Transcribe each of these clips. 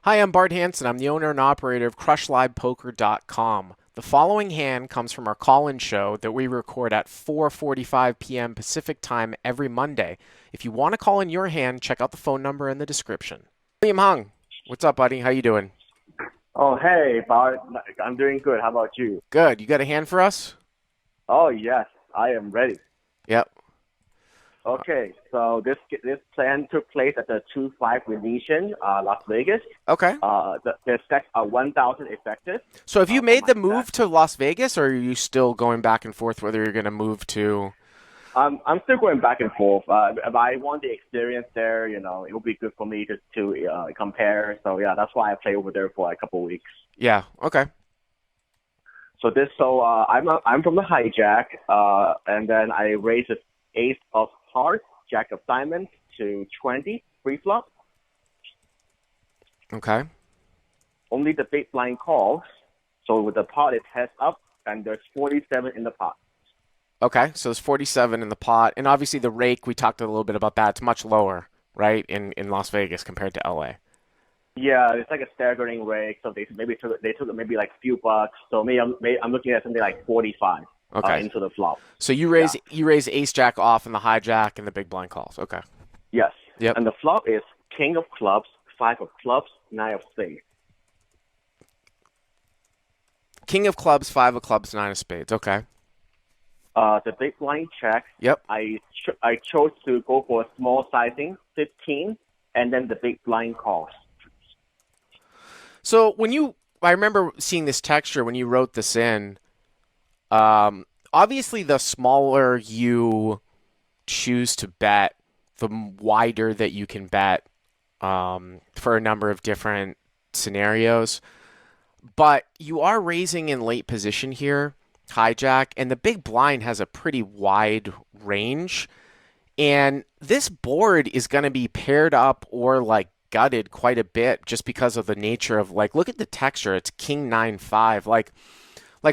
Hi, I'm Bart Hanson. I'm the owner and operator of CrushLivePoker.com. The following hand comes from our call-in show that we record at 4:45 p.m. Pacific Time every Monday. If you want to call in your hand, check out the phone number in the description. William Hung, what's up, buddy? How you doing? Oh, hey, Bart. I'm doing good. How about you? Good. You got a hand for us? Oh, yes, I am ready. Yep. Okay, so this plan took place at the 2-5 Venetian, Las Vegas. Okay. The stacks are 1,000 effective So have you for made my the stack. move to Las Vegas, or are you still going back and forth whether you're going to move to? I'm still going back and forth. If I want the experience there, it will be good for me to compare. So yeah, that's why I play over there for a couple of weeks. Yeah. Okay. I'm from the hijack, and then I raise the ace of hearts, jack of diamonds to 20 free flop. Okay. Only the big blind calls. So with the pot, it heads up, and there's 47 in the pot. Okay, so there's 47 in the pot, and obviously the rake, we talked a little bit about that. It's much lower, right, in Las Vegas compared to LA. Yeah, it's like a staggering rate. So they took maybe like a few bucks. So I'm looking at something like 45 Okay, into the flop. so you Yeah. raise ace jack off in the hijack and the big blind calls. Okay. Yes. Yep. And the flop is king of clubs, five of clubs, nine of spades. King of clubs, five of clubs, nine of spades. Okay. The big blind check. Yep. I chose to go for a small sizing, 15, and then the big blind calls. So I remember seeing this texture when you wrote this in. Obviously, the smaller you choose to bet, the wider that you can bet for a number of different scenarios. But you are raising in late position here, hijack, and the big blind has a pretty wide range. And this board is going to be paired up or like gutted quite a bit just because of the nature of like, look at the texture. It's king 9-5. Like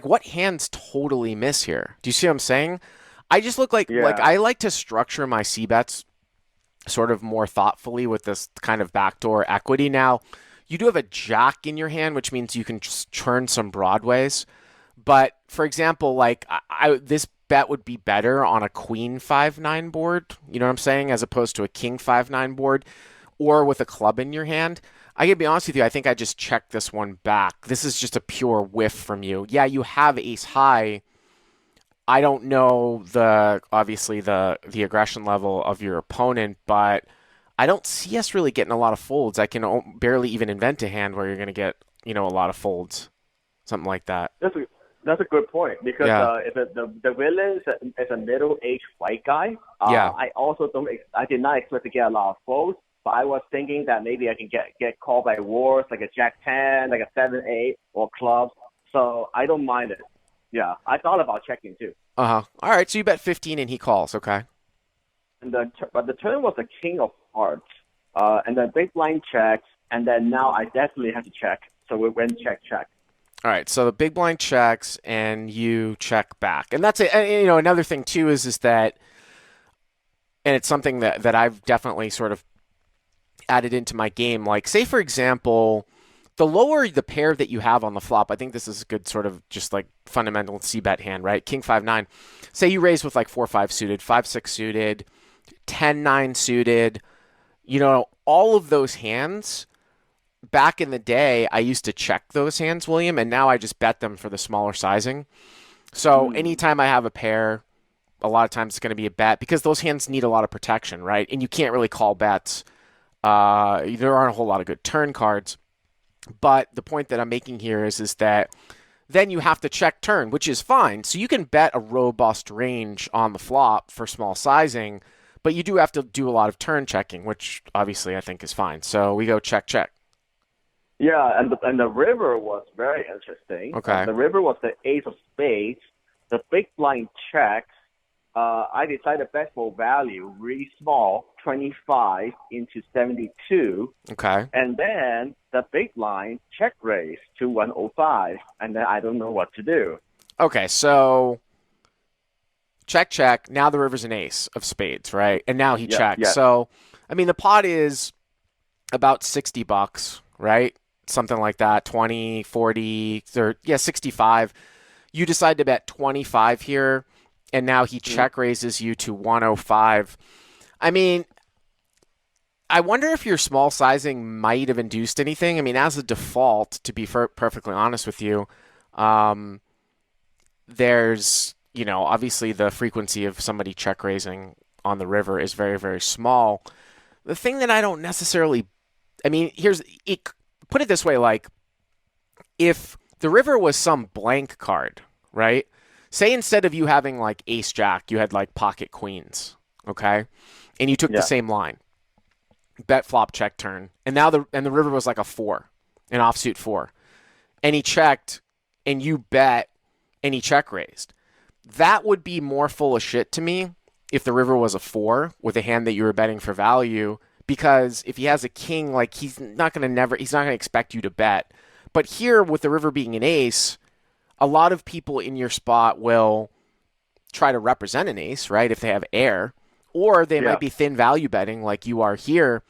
what hands totally miss here? Do you see what I'm saying? I just look like Yeah. I like to structure my C bets sort of more thoughtfully with this kind of backdoor equity. Now, you do have a jack in your hand, which means you can just churn some broadways. But for example, like this bet would be better on a queen 5-9 board, you know what I'm saying, as opposed to a king 5-9 board or with a club in your hand. I can be honest with you, I think I just checked this one back. This is just a pure whiff from you. Yeah, you have ace high. I don't know obviously the aggression level of your opponent, but I don't see us really getting a lot of folds. I can barely even invent a hand where you're going to get, a lot of folds, something like that. That's a good point because Yeah. if the villain is a middle-aged white guy, Yeah. I did not expect to get a lot of folds, but I was thinking that maybe I can get called by wars like a Jack 10, like a 7-8 or clubs. So I don't mind it. Yeah, I thought about checking too. Uh-huh. All right, so you bet 15 and he calls, okay? But the turn was the king of hearts, and then big blind checks, and then now I definitely have to check. So we went check check. All right, so the big blind checks and you check back. And that's it. And, another thing too is that, and it's something that I've definitely sort of added into my game. Like, say for example, the lower the pair that you have on the flop, I think this is a good sort of just like fundamental C bet hand, right? King 5-9. Say you raise with like 4-5 suited, 5-6 suited, 10-9 suited. All of those hands. Back in the day, I used to check those hands, William, and now I just bet them for the smaller sizing. So Mm. anytime I have a pair, a lot of times it's going to be a bet because those hands need a lot of protection, right? And you can't really call bets. There aren't a whole lot of good turn cards. But the point that I'm making here is that then you have to check turn, which is fine. So you can bet a robust range on the flop for small sizing, but you do have to do a lot of turn checking, which obviously I think is fine. So we go check, check. Yeah, and the river was very interesting. Okay. The river was the ace of spades. The big blind checks. I decided bet for value, really small, 25 into 72. Okay. And then the big blind check raise to 105. And then I don't know what to do. Okay. So check, check. Now the river's an ace of spades, right? And now he Yes, checks. yes, So, I mean, the pot is about $60, right? something like that, 20, 40, or yeah, 65. You decide to bet 25 here, and now he Mm. check raises you to 105. I mean, I wonder if your small sizing might have induced anything. I mean, as a default, to be perfectly honest with you, um, there's, obviously the frequency of somebody check raising on the river is very, very small. The thing that I don't necessarily, I mean, here's it. Put it this way, like if the river was some blank card, right? Say instead of you having like ace jack, you had like pocket queens, okay? And you took the Yeah. same line, bet flop check turn, and now the river was like a four, an offsuit four, and he checked, and you bet, and he check raised. That would be more full of shit to me if the river was a four with a hand that you were betting for value. Because if he has a king, like he's not gonna expect you to bet. But here with the river being an ace, a lot of people in your spot will try to represent an ace, right? If they have air, or they Yeah. might be thin value betting like you are here.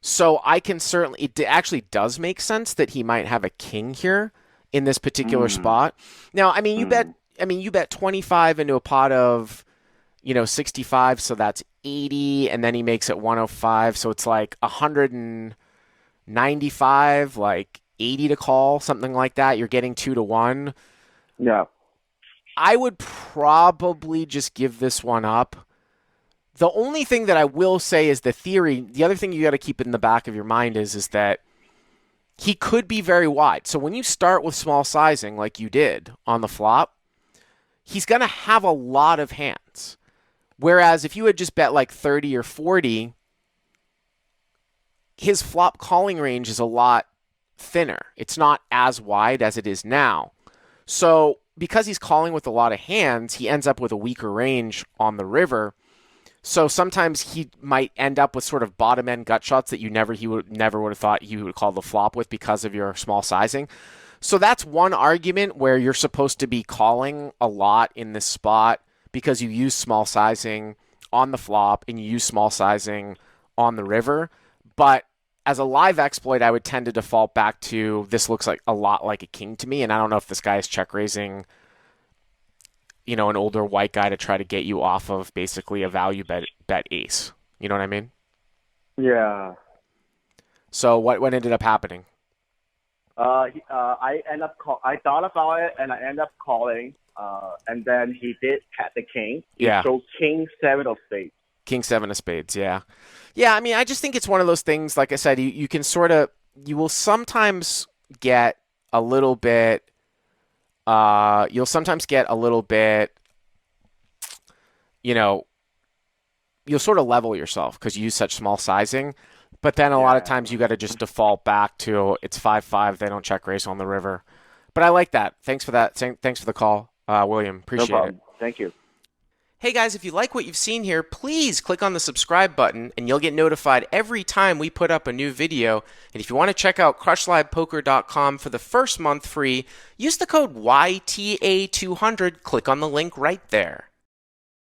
So I can certainly, it actually does make sense that he might have a king here in this particular Mm. spot. Now, I mean, Mm. you bet 25 into a pot of, 65, so that's 80, and then he makes it 105, so it's like 195, like 80 to call, something like that. You're getting 2 to 1. Yeah. I would probably just give this one up. The only thing that I will say is the other thing you got to keep in the back of your mind is that he could be very wide. So when you start with small sizing like you did on the flop, he's going to have a lot of hands. Whereas if you had just bet like 30 or 40, his flop calling range is a lot thinner. It's not as wide as it is now. So because he's calling with a lot of hands, he ends up with a weaker range on the river. So sometimes he might end up with sort of bottom end gut shots that he would never would have thought you would call the flop with because of your small sizing. So that's one argument where you're supposed to be calling a lot in this spot because you use small sizing on the flop and you use small sizing on the river. But as a live exploit, I would tend to default back to this looks like a lot like a king to me, and I don't know if this guy is check raising, an older white guy to try to get you off of basically a value bet ace. You know what I mean? Yeah. So what ended up happening? I thought about it and I ended up calling. And then he did had the king. He Yeah, showed king seven of spades. king seven of spades. Yeah, yeah. I mean, I just think it's one of those things. Like I said, you can sort of you will sometimes get a little bit. You'll sometimes get a little bit. You know, you'll sort of level yourself because you use such small sizing. But then a lot of Yeah. times you got to just default back to it's 5-5. They don't check raise on the river. But I like that. Thanks for that. Thanks for the call, William. No Appreciate it. problem. Thank you. Hey guys, if you like what you've seen here, please click on the subscribe button and you'll get notified every time we put up a new video. And if you want to check out crushlivepoker.com for the first month free, use the code YTA200. Click on the link right there.